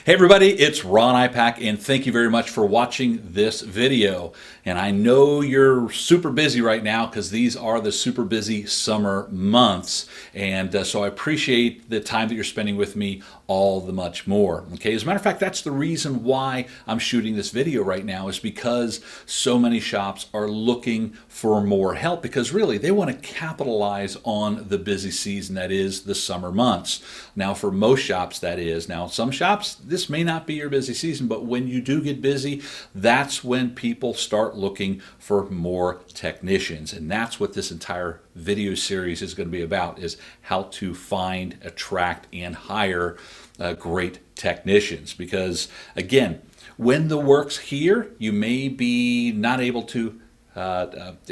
Hey everybody, it's Ron Ipach, and thank you very much for watching this video. And I know you're super busy right now because these are the super busy summer months. And so I appreciate the time that you're spending with me all the much more. Okay, as a matter of fact, that's the reason why I'm shooting this video right now, is because so many shops are looking for more help, because really they want to capitalize on the busy season that is the summer months. Now, for most shops, that is. Now, some shops, this may not be your busy season, but when you do get busy, that's when people start looking for more technicians. And that's what this entire video series is going to be about, is how to find, attract, and hire great technicians. Because again, when the work's here, you may be not able to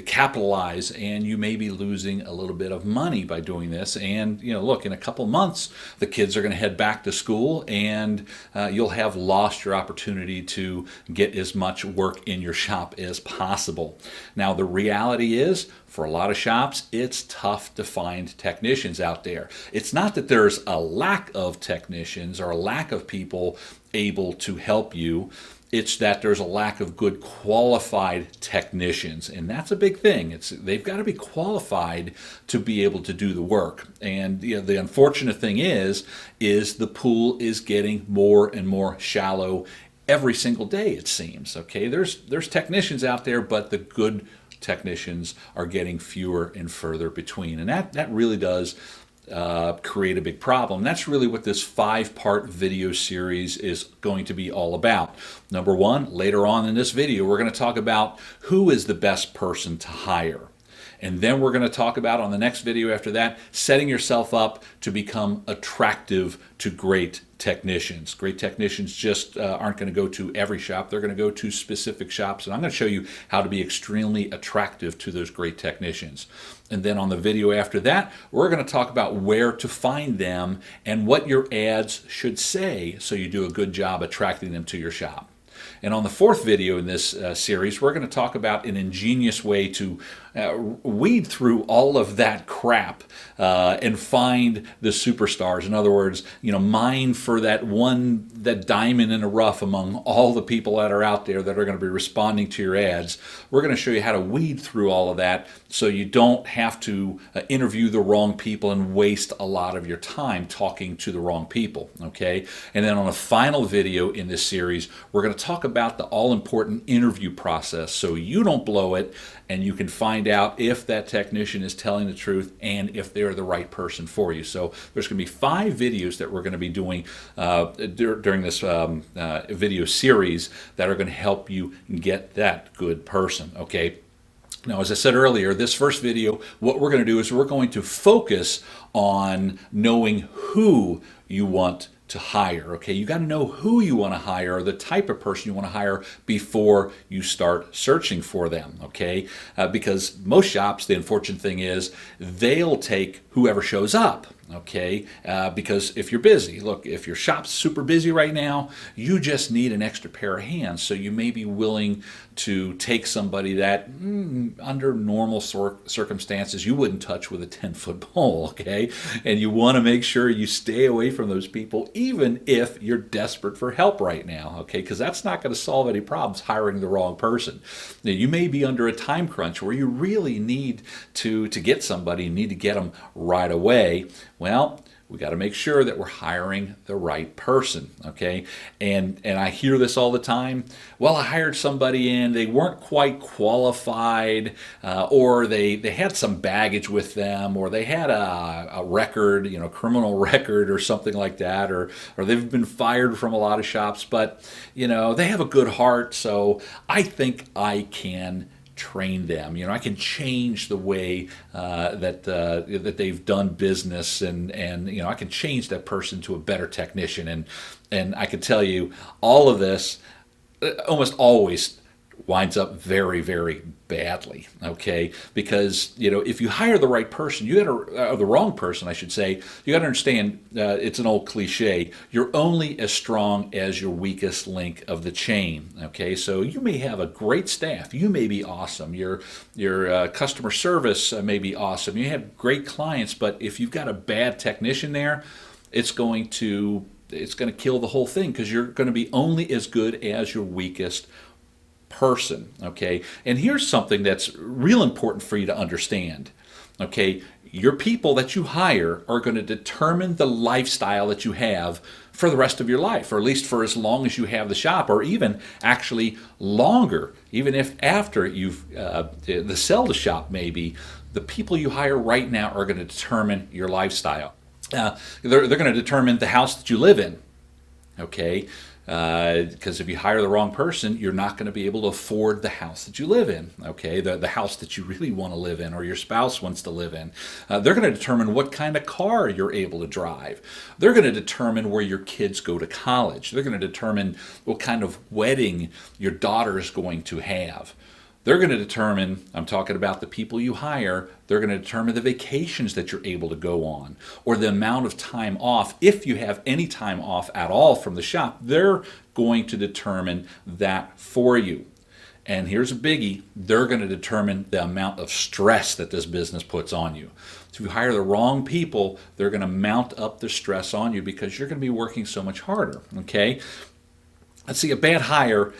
capitalize, and you may be losing a little bit of money by doing this. And look, in a couple months the kids are going to head back to school, and you'll have lost your opportunity to get as much work in your shop as possible. Now, the reality is, for a lot of shops, it's tough to find technicians out there. It's not that there's a lack of technicians or a lack of people able to help you. It's that there's a lack of good qualified technicians, and that's a big thing. They've got to be qualified to be able to do the work. And the unfortunate thing is the pool is getting more and more shallow every single day, it seems. Okay, there's technicians out there, but the good technicians are getting fewer and further between, and that really does create a big problem. That's really what this 5-part video series is going to be all about. Number one, later on in this video, we're going to talk about who is the best person to hire. And then we're going to talk about, on the next video after that, setting yourself up to become attractive to great technicians. Great technicians just aren't going to go to every shop. They're going to go to specific shops. And I'm going to show you how to be extremely attractive to those great technicians. And then on the video after that, we're going to talk about where to find them and what your ads should say so you do a good job attracting them to your shop. And on the 4th video in this series, we're going to talk about an ingenious way to weed through all of that crap and find the superstars. In other words, mine for that diamond in the rough among all the people that are out there that are going to be responding to your ads. We're going to show you how to weed through all of that so you don't have to interview the wrong people and waste a lot of your time talking to the wrong people. Okay? And then on a final video in this series, we're going to talk about the all-important interview process so you don't blow it, and you can find out if that technician is telling the truth and if they're the right person for you. So there's going to be 5 videos that we're going to be doing during this video series that are going to help you get that good person. Okay. Now, as I said earlier, this first video, what we're going to do is we're going to focus on knowing who you want to hire. Okay, you got to know who you want to hire, or the type of person you want to hire, before you start searching for them. Okay, because most shops, the unfortunate thing is they'll take whoever shows up. Okay, because if you're busy, look, if your shop's super busy right now, you just need an extra pair of hands. So you may be willing to take somebody that under normal circumstances you wouldn't touch with a 10-foot pole. Okay, and you want to make sure you stay away from those people, even if you're desperate for help right now. Okay, because that's not going to solve any problems hiring the wrong person. Now, you may be under a time crunch where you really need to get somebody, you need to get them right away. Well, we got to make sure that we're hiring the right person, okay? And I hear this all the time. Well, I hired somebody in, they weren't quite qualified, or they had some baggage with them, or they had a record, criminal record or something like that, or they've been fired from a lot of shops, but they have a good heart, so I think I can train them. I can change the way that they've done business, and I can change that person to a better technician. And I can tell you, all of this almost always winds up very, very badly. Okay, because if you hire the right person, you got to the wrong person, I should say. You got to understand. It's an old cliche. You're only as strong as your weakest link of the chain. Okay, so you may have a great staff. You may be awesome. Your customer service may be awesome. You have great clients, but if you've got a bad technician there, it's going to it's going to kill the whole thing, because you're going to be only as good as your weakest person. Okay, and here's something that's real important for you to understand. Okay, your people that you hire are going to determine the lifestyle that you have for the rest of your life, or at least for as long as you have the shop, or even actually longer, even if after you've the sell the shop maybe. The people you hire right now are going to determine your lifestyle. They're going to determine the house that you live in. Okay, because if you hire the wrong person, you're not going to be able to afford the house that you live in. Okay, the house that you really want to live in, or your spouse wants to live in. They're going to determine what kind of car you're able to drive. They're going to determine where your kids go to college. They're going to determine what kind of wedding your daughter is going to have. They're going to determine, I'm talking about the people you hire, they're going to determine the vacations that you're able to go on, or the amount of time off. If you have any time off at all from the shop, they're going to determine that for you. And here's a biggie, they're going to determine the amount of stress that this business puts on you. So if you hire the wrong people, they're going to mount up the stress on you, because you're going to be working so much harder. Okay? Let's see, a bad hire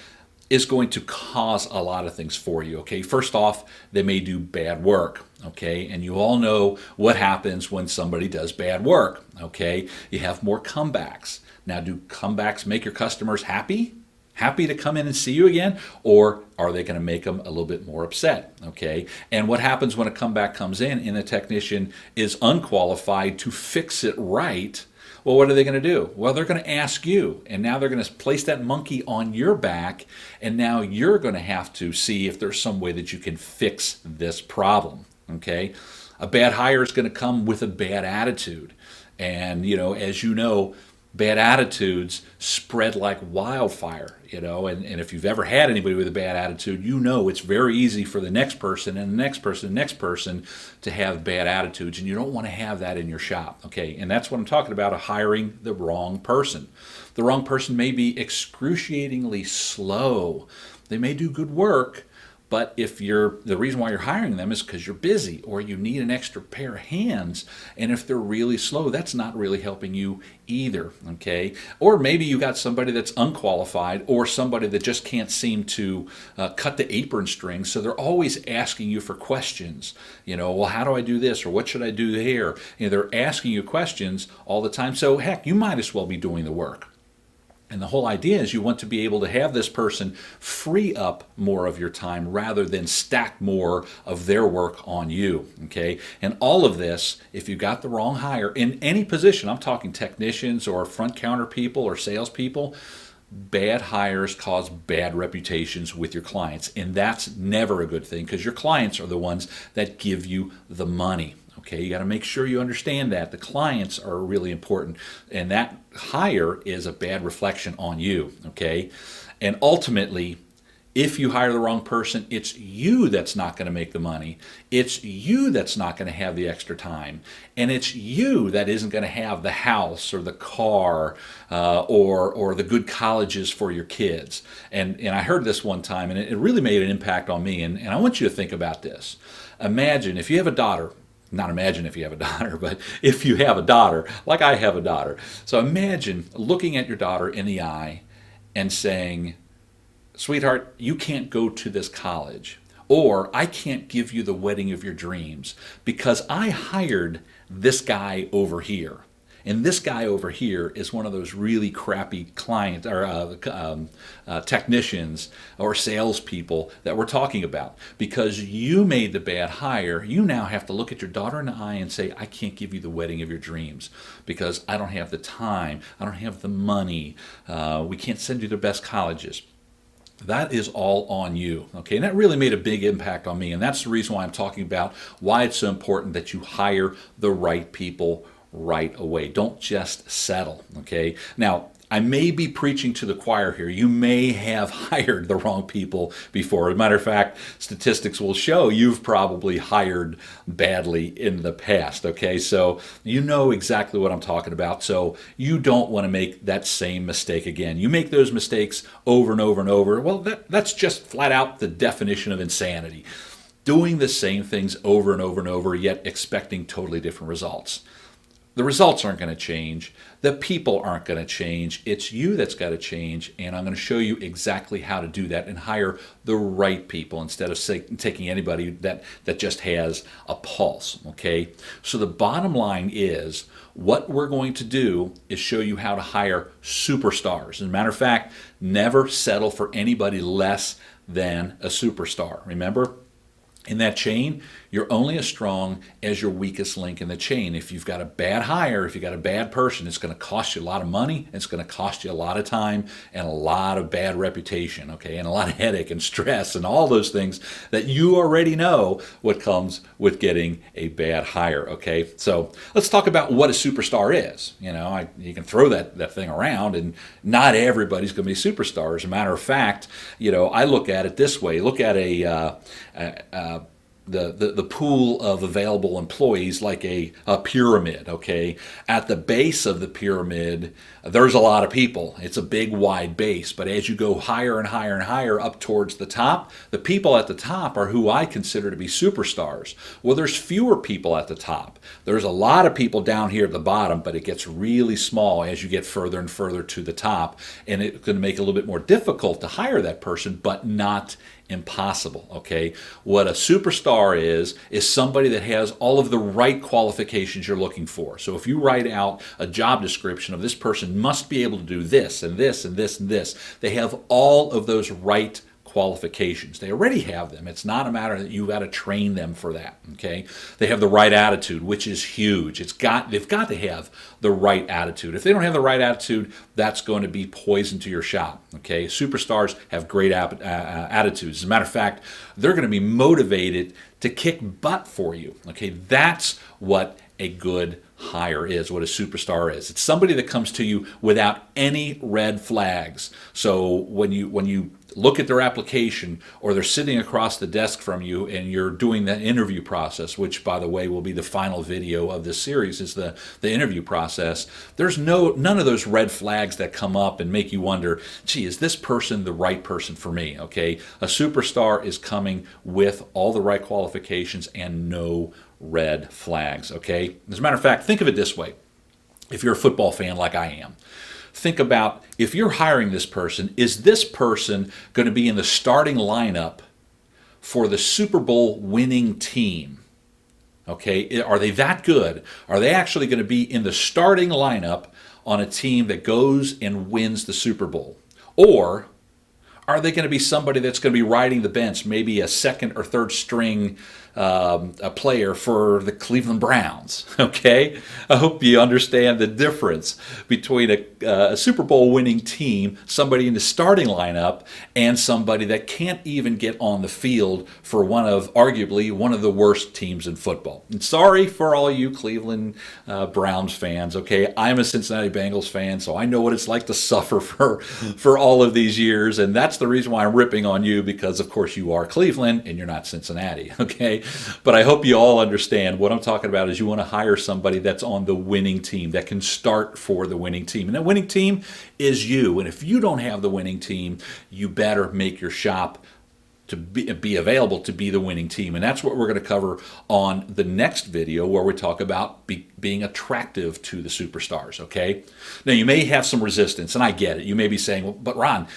is going to cause a lot of things for you. Okay, first off, they may do bad work. Okay, and you all know what happens when somebody does bad work. Okay, you have more comebacks. Now, do comebacks make your customers happy? Happy to come in and see you again? Or are they going to make them a little bit more upset? Okay, and what happens when a comeback comes in and the technician is unqualified to fix it right? Well, what are they going to do? Well, they're going to ask you, and now they're going to place that monkey on your back, and now you're going to have to see if there's some way that you can fix this problem. Okay? A bad hire is going to come with a bad attitude. And, as you know, bad attitudes spread like wildfire, and if you've ever had anybody with a bad attitude, it's very easy for the next person and the next person and the next person to have bad attitudes, and you don't want to have that in your shop. Okay, and that's what I'm talking about, hiring the wrong person. The wrong person may be excruciatingly slow. They may do good work, but the reason why you're hiring them is because you're busy, or you need an extra pair of hands, and if they're really slow, that's not really helping you either, okay? Or maybe you got somebody that's unqualified, or somebody that just can't seem to cut the apron strings, so they're always asking you for questions. Well, how do I do this, or what should I do here? They're asking you questions all the time, so heck, you might as well be doing the work. And the whole idea is you want to be able to have this person free up more of your time rather than stack more of their work on you, okay? And all of this, if you got the wrong hire in any position, I'm talking technicians or front counter people or salespeople, bad hires cause bad reputations with your clients. And that's never a good thing, because your clients are the ones that give you the money. Okay, you got to make sure you understand that. The clients are really important, and that hire is a bad reflection on you, okay? And ultimately, if you hire the wrong person, it's you that's not going to make the money. It's you that's not going to have the extra time. And it's you that isn't going to have the house or the car or the good colleges for your kids. And I heard this one time, and it really made an impact on me. And I want you to think about this. Imagine if you have a daughter. Not imagine if you have a daughter, but if you have a daughter, like I have a daughter. So imagine looking at your daughter in the eye and saying, sweetheart, you can't go to this college, or I can't give you the wedding of your dreams because I hired this guy over here. And this guy over here is one of those really crappy clients or technicians or salespeople that we're talking about. Because you made the bad hire, you now have to look at your daughter in the eye and say, I can't give you the wedding of your dreams because I don't have the time, I don't have the money, we can't send you the best colleges. That is all on you, okay? And that really made a big impact on me, and that's the reason why I'm talking about why it's so important that you hire the right people right away. Don't just settle, okay? Now, I may be preaching to the choir here. You may have hired the wrong people before. As a matter of fact, statistics will show you've probably hired badly in the past, okay? So you know exactly what I'm talking about. So you don't want to make that same mistake again. You make those mistakes over and over and over. Well, that's just flat out the definition of insanity. Doing the same things over and over and over, yet expecting totally different results. the results aren't going to change. The people aren't going to change. It's you that's got to change. And I'm going to show you exactly how to do that and hire the right people instead of taking anybody that just has a pulse. Okay. So the bottom line is what we're going to do is show you how to hire superstars. As a matter of fact, never settle for anybody less than a superstar. Remember? In that chain, you're only as strong as your weakest link in the chain. If you've got a bad hire, if you've got a bad person, it's going to cost you a lot of money, it's going to cost you a lot of time and a lot of bad reputation, okay, and a lot of headache and stress and all those things that you already know what comes with getting a bad hire, okay? So let's talk about what a superstar is. You can throw that thing around, and not everybody's going to be superstars. As a matter of fact, I look at it this way. Look at the pool of available employees like a pyramid, okay? At the base of the pyramid, there's a lot of people. It's a big, wide base. But as you go higher and higher and higher up towards the top, the people at the top are who I consider to be superstars. Well, there's fewer people at the top. There's a lot of people down here at the bottom, but it gets really small as you get further and further to the top. And it's going to make it a little bit more difficult to hire that person, but not impossible, okay? What a superstar is somebody that has all of the right qualifications you're looking for. So if you write out a job description of this person must be able to do this and this and this and this, they have all of those right qualifications. They already have them. It's not a matter that you've got to train them for that, okay? They have the right attitude, which is huge. They've got to have the right attitude. If they don't have the right attitude, that's going to be poison to your shop, okay? Superstars have great attitudes. As a matter of fact, they're going to be motivated to kick butt for you, okay? That's what a good hire is, what a superstar is. It's somebody that comes to you without any red flags. So when you look at their application, or they're sitting across the desk from you and you're doing that interview process, which by the way will be the final video of this series, is the interview process, there's none of those red flags that come up and make you wonder, gee, is this person the right person for me? Okay, a superstar is coming with all the right qualifications and no red flags, okay? As a matter of fact, think of it this way. If you're a football fan like I am, think about, if you're hiring this person, is this person going to be in the starting lineup for the Super Bowl winning team? Okay, are they that good? Are they actually going to be in the starting lineup on a team that goes and wins the Super Bowl? Or are they going to be somebody that's going to be riding the bench, maybe a second or third string a player for the Cleveland Browns? Okay, I hope you understand the difference between a Super Bowl winning team, somebody in the starting lineup, and somebody that can't even get on the field for arguably one of the worst teams in football. And sorry for all you Cleveland Browns fans, okay? I'm a Cincinnati Bengals fan, so I know what it's like to suffer for all of these years, and that's the reason why I'm ripping on you, because of course you are Cleveland and you're not Cincinnati, okay? But I hope you all understand what I'm talking about is you want to hire somebody that's on the winning team, that can start for the winning team. And that winning team is you. And if you don't have the winning team, you better make your shop to be available to be the winning team. And that's what we're going to cover on the next video, where we talk about being attractive to the superstars, okay? Now, you may have some resistance, and I get it. You may be saying, well, but Ron,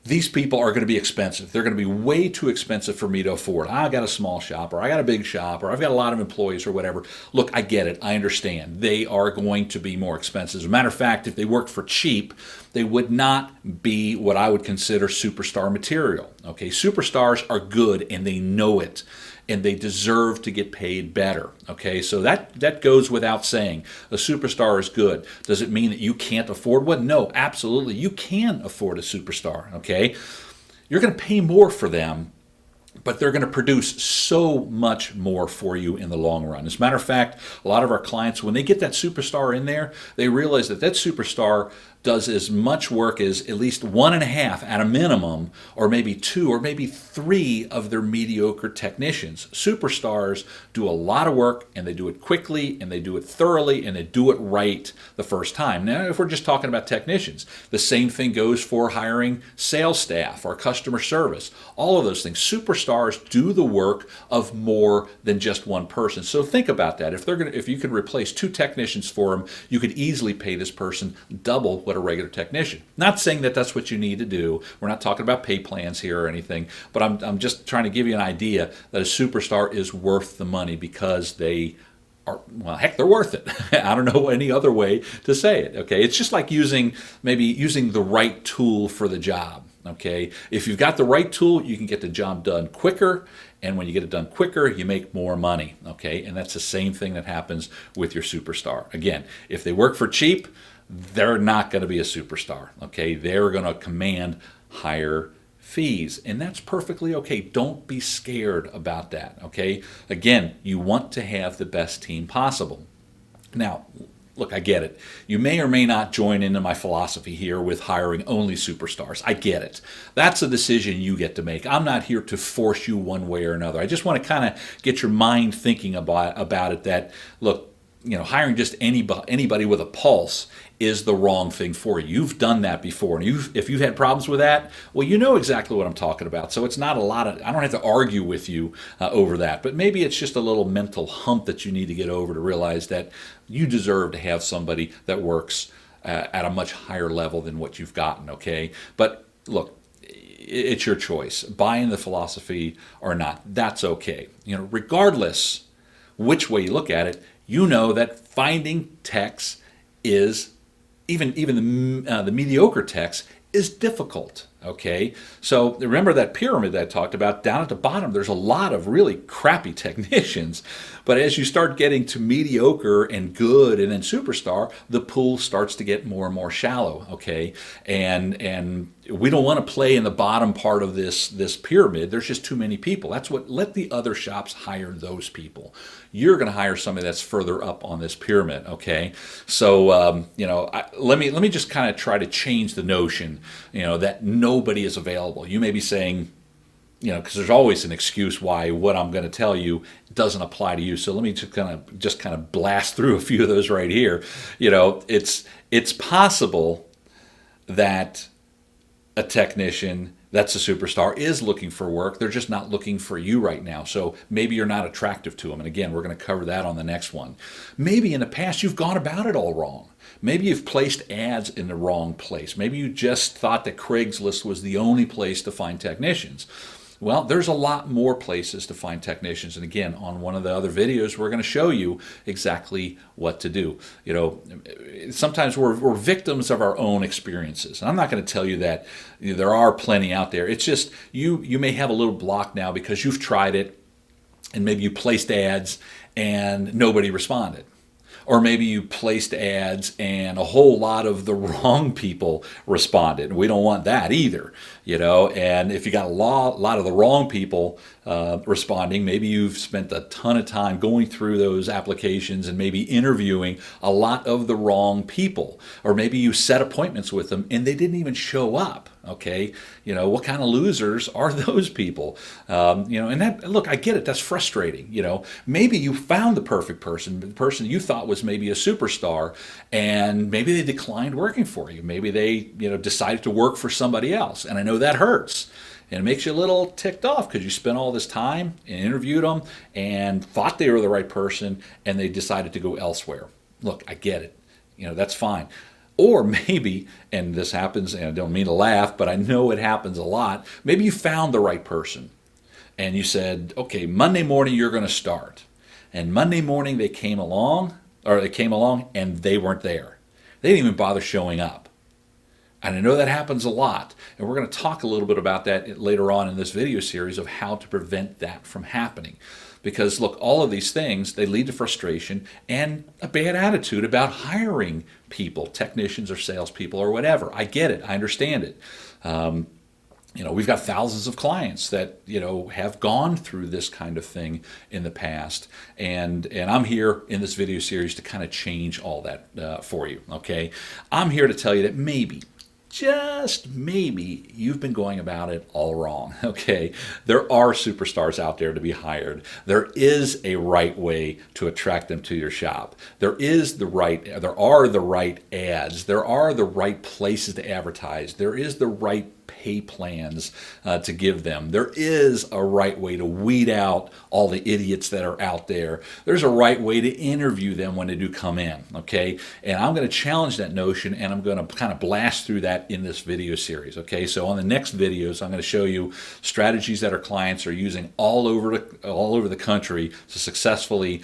these people are going to be expensive. They're going to be way too expensive for me to afford. I got a small shop, or I got a big shop, or I've got a lot of employees, or whatever. Look, I get it. I understand. They are going to be more expensive. As a matter of fact, if they worked for cheap, they would not be what I would consider superstar material. Okay, superstars are good, and they know it, and they deserve to get paid better. Okay, so that goes without saying. A superstar is good. Does it mean that you can't afford one? No, absolutely. You can afford a superstar, okay? You're going to pay more for them, but they're going to produce so much more for you in the long run. As a matter of fact, a lot of our clients, when they get that superstar in there, they realize that superstar does as much work as at least one and a half at a minimum, or maybe two, or maybe three of their mediocre technicians. Superstars do a lot of work, and they do it quickly, and they do it thoroughly, and they do it right the first time. Now, if we're just talking about technicians, the same thing goes for hiring sales staff or customer service. All of those things. Superstars do the work of more than just one person. So think about that. If you could replace two technicians for them, you could easily pay this person double what a regular technician. Not saying that that's what you need to do. We're not talking about pay plans here or anything, but I'm just trying to give you an idea that a superstar is worth the money because they are, well, heck, they're worth it. I don't know any other way to say it. Okay, it's just like maybe using the right tool for the job. Okay, if you've got the right tool, you can get the job done quicker, and when you get it done quicker, you make more money. Okay, and that's the same thing that happens with your superstar. Again, if they work for cheap, they're not going to be a superstar. Okay, they're going to command higher fees, and that's perfectly okay. Don't be scared about that. Okay, again, you want to have the best team possible. Now, look, I get it. You may or may not join into my philosophy here with hiring only superstars. I get it. That's a decision you get to make. I'm not here to force you one way or another. I just want to kind of get your mind thinking about it that, look, hiring just anybody with a pulse is the wrong thing for you. You've done that before, and if you've had problems with that, well, you know exactly what I'm talking about. So it's not I don't have to argue with you over that, but maybe it's just a little mental hump that you need to get over to realize that you deserve to have somebody that works at a much higher level than what you've gotten, okay? But look, it's your choice. Buy in the philosophy or not, that's okay. Regardless which way you look at it, you know that finding techs is, even the mediocre techs, is difficult. Okay, so remember that pyramid that I talked about? Down at the bottom, there's a lot of really crappy technicians. But as you start getting to mediocre and good and then superstar, the pool starts to get more and more shallow. Okay, and we don't want to play in the bottom part of this pyramid. There's just too many people. Let the other shops hire those people. You're going to hire somebody that's further up on this pyramid. Okay, so let me just kind of try to change the notion, that nobody is available. You may be saying, because there's always an excuse why what I'm going to tell you doesn't apply to you. So let me just kind of blast through a few of those right here. It's possible that a technician that's a superstar is looking for work. They're just not looking for you right now. So maybe you're not attractive to them. And again, we're going to cover that on the next one. Maybe in the past you've gone about it all wrong. Maybe you've placed ads in the wrong place. Maybe you just thought that Craigslist was the only place to find technicians. Well, there's a lot more places to find technicians. And again, on one of the other videos, we're going to show you exactly what to do. Sometimes we're victims of our own experiences. And I'm not going to tell you that there are plenty out there. It's just you may have a little block now because you've tried it, and maybe you placed ads and nobody responded. Or maybe you placed ads and a whole lot of the wrong people responded. We don't want that either, And if you got a lot of the wrong people responding, maybe you've spent a ton of time going through those applications and maybe interviewing a lot of the wrong people. Or maybe you set appointments with them and they didn't even show up. Okay, what kind of losers are those people? And that, look, I get it. That's frustrating. Maybe you found the perfect person, the person you thought was maybe a superstar, and maybe they declined working for you. Maybe they, decided to work for somebody else. And I know that hurts. And it makes you a little ticked off because you spent all this time and interviewed them and thought they were the right person, and they decided to go elsewhere. Look, I get it. That's fine. Or maybe, and this happens, and I don't mean to laugh, but I know it happens a lot, maybe you found the right person and you said, okay, Monday morning you're going to start. And Monday morning they came along and they weren't there. They didn't even bother showing up. And I know that happens a lot. And we're going to talk a little bit about that later on in this video series of how to prevent that from happening. Because look, all of these things, they lead to frustration and a bad attitude about hiring people, technicians or salespeople or whatever. I get it. I understand it. We've got thousands of clients that have gone through this kind of thing in the past, and I'm here in this video series to kind of change all that for you. Okay, I'm here to tell you that maybe, just maybe, you've been going about it all wrong. Okay, there are superstars out there to be hired. There is a right way to attract them to your shop. There are the right ads. There are the right places to advertise. There is the right pay plans to give them. There is a right way to weed out all the idiots that are out there. There's a right way to interview them when they do come in, okay? And I'm going to challenge that notion, and I'm going to kind of blast through that in this video series, okay? So on the next videos, I'm going to show you strategies that our clients are using all over the country to successfully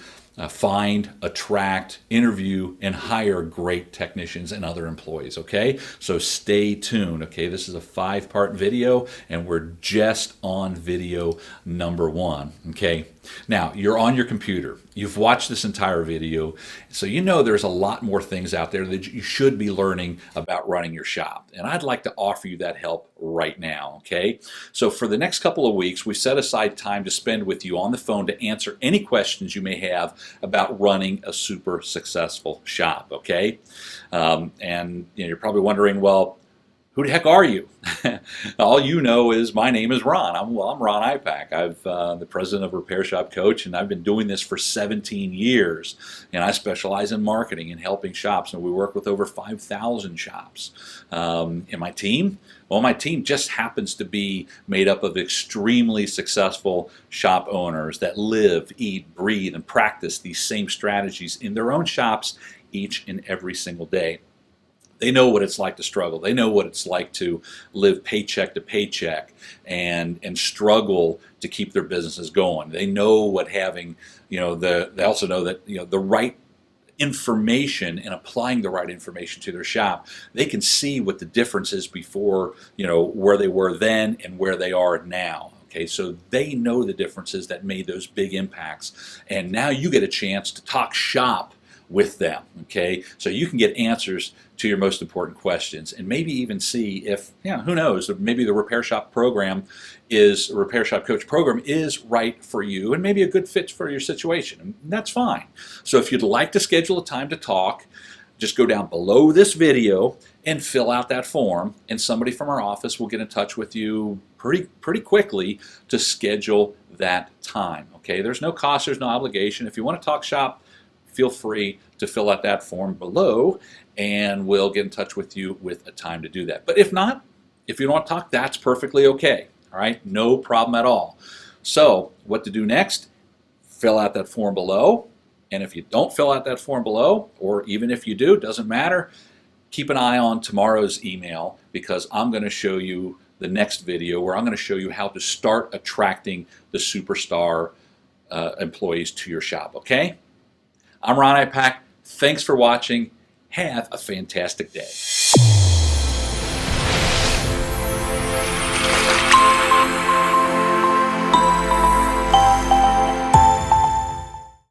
find, attract, interview, and hire great technicians and other employees, okay? So stay tuned, okay? This is a 5-part video, and we're just on video number 1, okay? Now, you're on your computer. You've watched this entire video, so you know there's a lot more things out there that you should be learning about running your shop. And I'd like to offer you that help right now, okay? So for the next couple of weeks, we set aside time to spend with you on the phone to answer any questions you may have about running a super successful shop, okay? And you're probably wondering, well, who the heck are you? All you know is my name is Ron. I'm Ron Ipach. I'm the president of Repair Shop Coach, and I've been doing this for 17 years. And I specialize in marketing and helping shops, and we work with over 5,000 shops. And my team? Well, my team just happens to be made up of extremely successful shop owners that live, eat, breathe, and practice these same strategies in their own shops each and every single day. They know what it's like to struggle. They know what it's like to live paycheck to paycheck and struggle to keep their businesses going. They know what having, they also know that, the right information and applying the right information to their shop, they can see what the difference is before, where they were then and where they are now. Okay, so they know the differences that made those big impacts. And now you get a chance to talk shop with them, okay? So you can get answers to your most important questions, and maybe even see if, who knows, maybe the Repair Shop program Repair Shop Coach program is right for you and maybe a good fit for your situation, and that's fine. So if you'd like to schedule a time to talk, just go down below this video and fill out that form, and somebody from our office will get in touch with you pretty quickly to schedule that time, okay? There's no cost, there's no obligation. If you want to talk shop, feel free to fill out that form below, and we'll get in touch with you with a time to do that. But if not, if you don't want to talk, that's perfectly okay. All right, no problem at all. So what to do next? Fill out that form below, and if you don't fill out that form below, or even if you do, doesn't matter, keep an eye on tomorrow's email, because I'm going to show you the next video where I'm going to show you how to start attracting the superstar employees to your shop, okay? I'm Ron Ipach. Thanks for watching. Have a fantastic day.